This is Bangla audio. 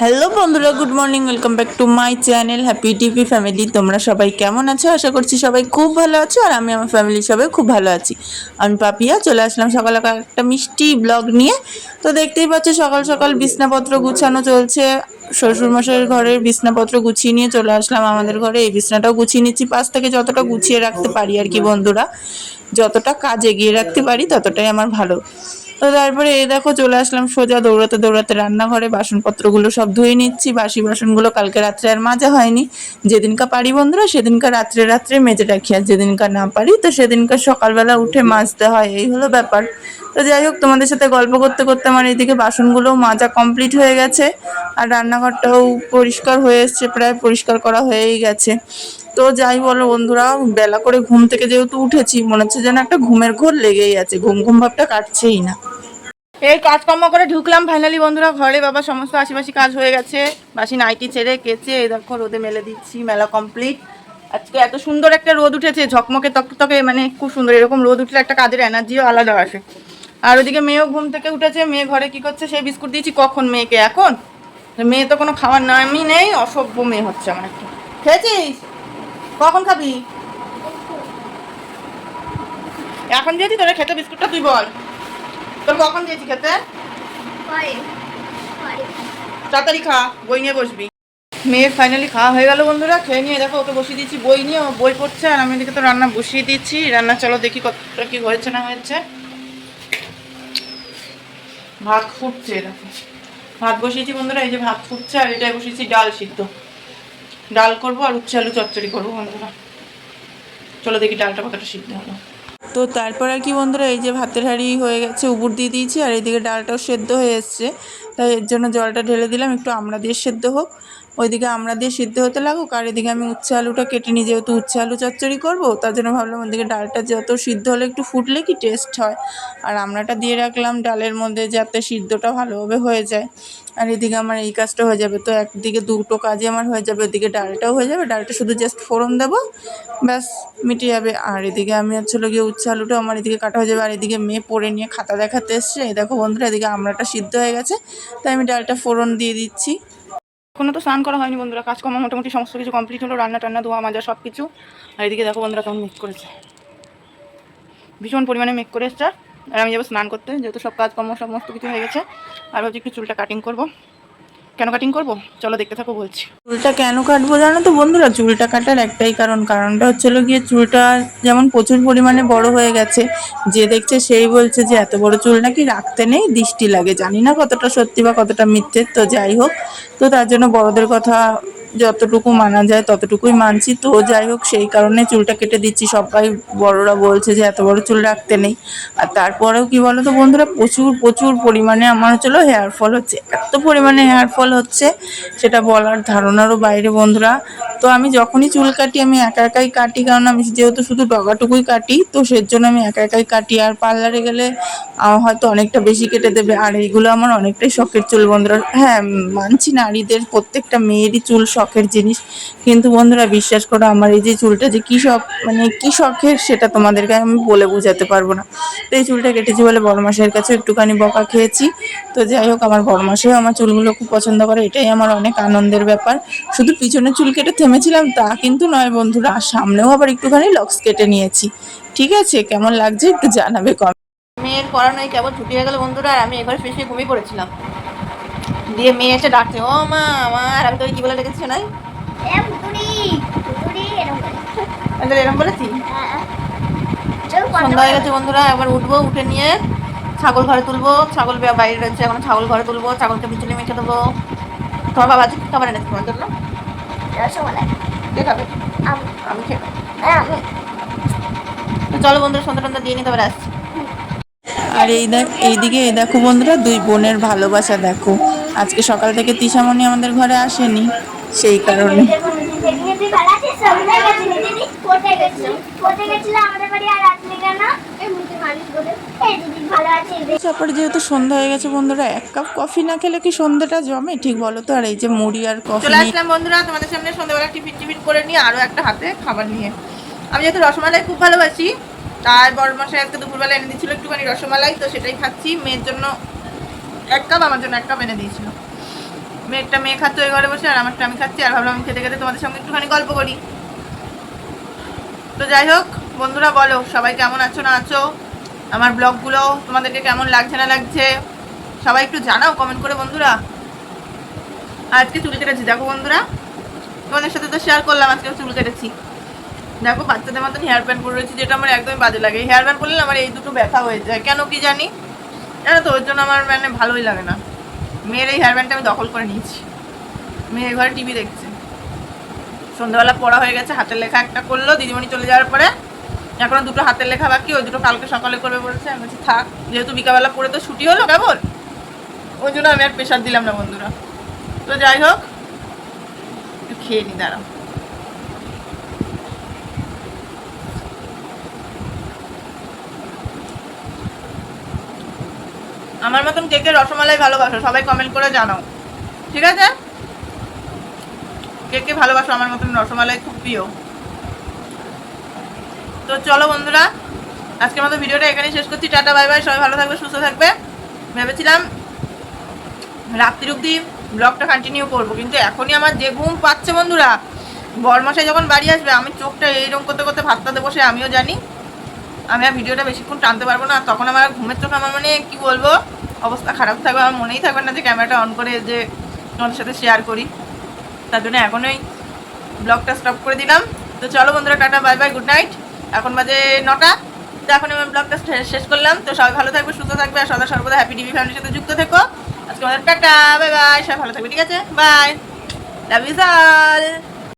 হ্যালো বন্ধুরা, good morning, welcome back to my channel happy TV family. তোমরা সবাই কেমন আছো? আশা করছি সবাই খুব ভালো আছো, আর আমি আমার ফ্যামিলির সবাই খুব ভালো আছি। আমি পাপিয়া চলে আসলাম সকাল সকাল একটা মিষ্টি ব্লগ নিয়ে। তো দেখতেই পাচ্ছ সকাল সকাল বিছনাপত্র গুছানো চলছে। শ্বশুরমশাইয়ের ঘরের বিছনাপত্র গুছিয়ে নিয়ে চলে আসলাম আমাদের ঘরে। এই বিছনাটাও গুছিয়ে নিচ্ছি, পাশ থেকে যতটা গুছিয়ে রাখতে পারি আর কি বন্ধুরা। যতটা কাজ এগিয়ে রাখতে পারি ততটাই আমার ভালো। তো তারপরে এই দেখো চলে আসলাম সোজা দৌড়াতে দৌড়াতে রান্নাঘরে। বাসনপত্রগুলো সব ধুয়ে নিচ্ছি। বাসি বাসনগুলো কালকে রাত্রে আর মাজা হয়নি। যেদিনকার পারি বন্ধুরা সেদিনকার রাত্রে রাত্রে মেজে রাখি, আর যেদিনকার না পারি তো সেদিনকার সকালবেলা উঠে মাজতে হয়, এই হলো ব্যাপার। তো যাই হোক, তোমাদের সাথে গল্প করতে করতে আমার এইদিকে বাসনগুলোও মাজা কমপ্লিট হয়ে গেছে, আর রান্নাঘরটাও পরিষ্কার হয়ে এসছে, প্রায় পরিষ্কার করা হয়েই গেছে। তো যাই বলো বন্ধুরা, বেলা করে ঘুম থেকে যেহেতু উঠেছি, মনে হচ্ছে যেন একটা ঘুমের ঘোর লেগেই আছে, ঘুম ঘুম ভাবটা কাটছেই না। এই কাজকর্ম করে ঢুকলাম ফাইনালি বন্ধুরা ঘরে। বাবা সমস্ত আশিপাশি কাজ হয়ে গেছে, বাসি নাইটি ছেড়ে কেচে এই দেখো রোদে মেলে দিচ্ছি, মেলা কমপ্লিট। আজকে এত সুন্দর একটা রোদ উঠেছে, ঝকমকে তকতকে, মানে খুব সুন্দর। এরকম রোদ উঠলে একটা কাজের এনার্জিও আলাদা আসে। আর ওদিকে মেয়েও ঘুম থেকে উঠেছে, মেয়ে ঘরে কি করছে, সেই বিস্কুট দিয়েছি কখন মেয়েকে, এখন মেয়ে তো কোনো খাওয়ার নামই নেই, অসভ্য মেয়ে হচ্ছে আমার একটা। খেয়েছিস? কখন খাবি? এখন দিয়েছি তোরা খেতে বিস্কুটটা, তুই বল তোর কখন দিয়েছি খেতে? তাড়াতাড়ি খা, বই নিয়ে বসবি। মেয়ের ফাইনালি খাওয়া হয়ে গেল বন্ধুরা। খেয়ে নিয়ে দেখো ওকে বসিয়ে দিচ্ছি বই নিয়ে, ও বই পড়ছে, আর আমি এদিকে তো রান্না বসিয়ে দিচ্ছি। রান্না চলো দেখি কতটা কি হয়েছে না হয়েছে। ভাত ফুটছে দেখো, ভাত বসিয়েছি বন্ধুরা, এই যে ভাত ফুটছে, আর এটাই বসিয়েছি ডাল সিদ্ধ। ডাল করবো আর উচ্ছে আলু চচ্চড়ি করবো বন্ধুরা। চলো দেখি ডালটা কতটা সিদ্ধ হলো। তো তারপর আর কি বন্ধুরা, এই যে ভাতের হাঁড়ি হয়ে গেছে, উপর দিয়ে দিয়েছি, আর এইদিকে ডালটাও সেদ্ধ হয়ে এসছে। তাই এর জন্য জলটা ঢেলে দিলাম, একটু আমড়া দিয়ে সেদ্ধ হোক। ওইদিকে আমড়া দিয়ে সিদ্ধ হতে লাগুক, আর এদিকে আমি উচ্ছে আলুটা কেটে নিই, যেহেতু উচ্ছে আলু চচ্চড়ি করবো, তার জন্য ভাবলাম ওইদিকে ডালটা যত সিদ্ধ হলে একটু ফুটলে কি টেস্ট হয়। আর আমড়াটা দিয়ে রাখলাম ডালের মধ্যে যাতে সিদ্ধটা ভালোভাবে হয়ে যায়। আর এদিকে আমার এই কাজটা হয়ে যাবে, তো একদিকে দুটো কাজই আমার হয়ে যাবে। এদিকে ডালটাও হয়ে যাবে, ডালটা শুধু জাস্ট ফোড়ন দেবো, ব্যাস মিটে যাবে। আর এদিকে আমি হচ্ছে গিয়ে উচ্ছে আলুটাও আমার এদিকে কাটা হয়ে যাবে। আর এদিকে মেয়ে পড়ে নিয়ে খাতা দেখাতে এসছে, এই দেখো বন্ধুরা এদিকে আমড়াটা সিদ্ধ হয়ে গেছে, তাই আমি ডালটা ফোড়ন দিয়ে দিচ্ছি। এখনো তো স্নান করা হয়নি বন্ধুরা, কাজকর্ম মোটামুটি সমস্ত কিছু কমপ্লিট হলো, রান্না টান্না ধোয়া মাজা সব কিছু। আর এদিকে দেখো বন্ধুরা কেমন মেঘ করেছে, ভীষণ পরিমাণে মেঘ করে এসছে। আর আমি যাবো স্নান করতে, যেহেতু সব কাজকর্ম সমস্ত কিছু হয়ে গেছে। আর ভাবছি একটু চুলটা কাটিং করবো। কেন কাটিং করব চলো দেখতে থাকো বলছি। চুলটা কেন কাটবো জানো তো বন্ধুরা? চুলটা কাটার একটাই কারণটা হচ্ছে গিয়ে চুলটা যেমন প্রচুর পরিমাণে বড় হয়ে গেছে, যে দেখছে সেই বলছে যে এত বড় চুল নাকি রাখতে নেই, দৃষ্টি লাগে। জানি না কতটা সত্যি বা কতটা মিথ্যে, তো যাই হোক। তো তার জন্য বড়দের কথা যতটুকু মানা যায় ততটুকুই মানছি। তো যাই হোক, সেই কারণে চুলটা কেটে দিচ্ছি। সবাই বড়রা বলছে যে এত বড় চুল রাখতে নেই। আর তারপরেও কি বলো তো বন্ধুরা, প্রচুর প্রচুর পরিমাণে আমার হেয়ার ফল হচ্ছে, এত পরিমাণে হেয়ার ফল হচ্ছে সেটা বলার ধারণারও বাইরে বন্ধুরা। তো আমি যখনই চুল কাটি আমি একা একাই কাটি, কারণ আমি যেহেতু শুধু ডগাটুকুই কাটি, তো সেজন্য আমি একা একাই কাটি। আর পার্লারে গেলে হয়তো অনেকটা বেশি কেটে দেবে। আর এইগুলো আমার অনেকটাই শখের চুল বন্ধুরা। হ্যাঁ, মানছি নারীদের প্রত্যেকটা মেয়েরই চুল শখের জিনিস, কিন্তু বন্ধুরা বিশ্বাস করো আমার এই যে চুলটা যে কী শখ, মানে কী শখের সেটা তোমাদেরকে আমি বলে বোঝাতে পারবো না। তো এই চুলটা কেটেছি বলে বড় মাসের কাছে একটুখানি বকা খেয়েছি। তো যাই হোক, আমার বড় মাসেও আমার চুলগুলো খুব পছন্দ করে, এটাই আমার অনেক আনন্দের ব্যাপার। শুধু পিছনে চুল কেটে থেমেছিলাম তা কিন্তু নয় বন্ধুরা, সামনেও আবার একটুখানি লক্স কেটে নিয়েছি। ঠিক আছে, কেমন লাগছে একটু জানাবে কমেন্ট। মেয়ের পড়ানোয় কেবল ছুটি হয়ে গেল বন্ধুরা, আর আমি এবার শেষে ঘুমিয়ে পড়েছিলাম। দিয়ে মেয়ে এসে ডাকছে, ও মা আমার, আমি তো কি বলে ডেকেছি নাই, এরকম বলেছি। সন্ধ্যা হয়ে গেছে বন্ধুরা, এবার উঠবো, উঠে নিয়ে ছাগল ঘরে তুলবো। ছাগল বাইরে রয়েছে, এখন ছাগল ঘরে তুলবো, ছাগলকে বিচুলি মেখে দেবো। তোমার বাবা আজকে খাবার এনেছে তোমার জন্য, রসমালাই। কে খাবে? আমি খেয়ে। চলো বন্ধুরা, সন্ধ্যা টন্ধা দিয়ে নিতে পারে আসছি। আর এইদিকে এই দেখো বন্ধুরা, দুই বোনের ভালোবাসা দেখো। আজকে সকাল থেকে তিশামণি আমাদের ঘরে আসেনি, সেই কারণে। তারপরে যেহেতু সন্ধ্যা হয়ে গেছে বন্ধুরা, এক কাপ কফি না খেলে কি সন্ধ্যাটা জমে ঠিক বলো তো? আর এই যে মুড়ি আর কফি চলে আসলাম বন্ধুরা তোমাদের সামনে সন্ধ্যাবেলা টিফিন করে নিয়ে, আরও একটা হাতে খাবার নিয়ে। আমি যেহেতু রসমালাই খুব ভালোবাসি, তাই বড় মশাই আজকে দুপুরবেলা এনে দিয়েছিল একটুখানি রসমালাই, তো সেটাই খাচ্ছি। মেয়ের জন্য এক কাপ, আমার জন্য এক কাপ এনে দিয়েছিল। মেয়ে খাচ্ছে ওই ঘরে বসে, আর আমারটা আমি খাচ্ছি, আর ভাবলাম আমি খেতে খেতে তোমাদের সঙ্গে একটুখানি গল্প করি। তো যাই হোক বন্ধুরা, বলো সবাই কেমন আছো না আছো, আমার ব্লগগুলো তোমাদেরকে কেমন লাগছে না লাগছে সবাই একটু জানাও কমেন্ট করে বন্ধুরা। আজকে চুল কেটেছি দেখো বন্ধুরা, তোমাদের সাথে তো শেয়ার করলাম আজকে চুল কেটেছি। দেখো বাচ্চাদের মতন হেয়ার ব্যান্ড পরে রয়েছি, যেটা আমার একদমই বাজে লাগে। হেয়ার ব্যান্ড পরলে আমার এই দুটো ব্যথা হয়ে যায়, কেন কি জানি, জানো তো, ওর জন্য আমার মানে ভালোই লাগে না। মেয়ের এই হেয়ার ব্যান্ডটা আমি দখল করে নিয়েছি। মেয়ে ঘরে টিভি দেখছে, সন্ধ্যাবেলা পড়া হয়ে গেছে, হাতের লেখা একটা করলো দিদিমণি চলে যাওয়ার পরে, এখনো দুটো হাতের লেখা বাকি, ওই দুটো কালকে সকালে করবে বলেছে। আমি বলছি থাক, যেহেতু বিকালবেলা পড়ে তো ছুটি হলো কেবল, ওই জন্য আমি আর প্রেশার দিলাম না বন্ধুরা। তো যাই হোক একটু খেয়ে নি, দাঁড়াও। আমার মতন কে কে রসমালাই ভালোবাসো সবাই কমেন্ট করে জানাও, ঠিক আছে? কে কে ভালোবাসো আমার মতন রসমালাই, খুব প্রিয়। তো চলো বন্ধুরা, আজকের মতো ভিডিওটা এখানেই শেষ করছি। টাটা বাই বাই, সবাই ভালো থাকবে সুস্থ থাকবে। ভেবেছিলাম রাত্রি অবধি ব্লগটা কন্টিনিউ করবো, কিন্তু এখনই আমার যে ঘুম পাচ্ছে বন্ধুরা। বরমাসায় যখন বাড়ি আসবে আমি চোখটা এইরকম করতে করতে ভাতটাতে বসে, আমিও জানি আমি আর ভিডিওটা বেশিক্ষণ টানতে পারবো না। তখন আমার ঘুমের চোখ, আমার মানে কি বলবো, অবস্থা খারাপ থাকবে। আমার মনেই থাকবে না যে ক্যামেরাটা অন করে যে তোমাদের সাথে শেয়ার করি। তার জন্য এখনই ব্লগটা স্টপ করে দিলাম। তো চলো বন্ধুরা, tata bye bye, good night. এখন বাজে 9টা। তো এখন আমি ব্লগটা শেষ করলাম। তো সবাই ভালো থাকবে সুস্থ থাকবে, আর সদা সর্বদা হ্যাপি টিভি ফ্যামিলির সাথে যুক্ত থেকো। আজকে আমাদের টাটা বাই বাই, সবাই ভালো থাকবে, ঠিক আছে? Bye, love you all.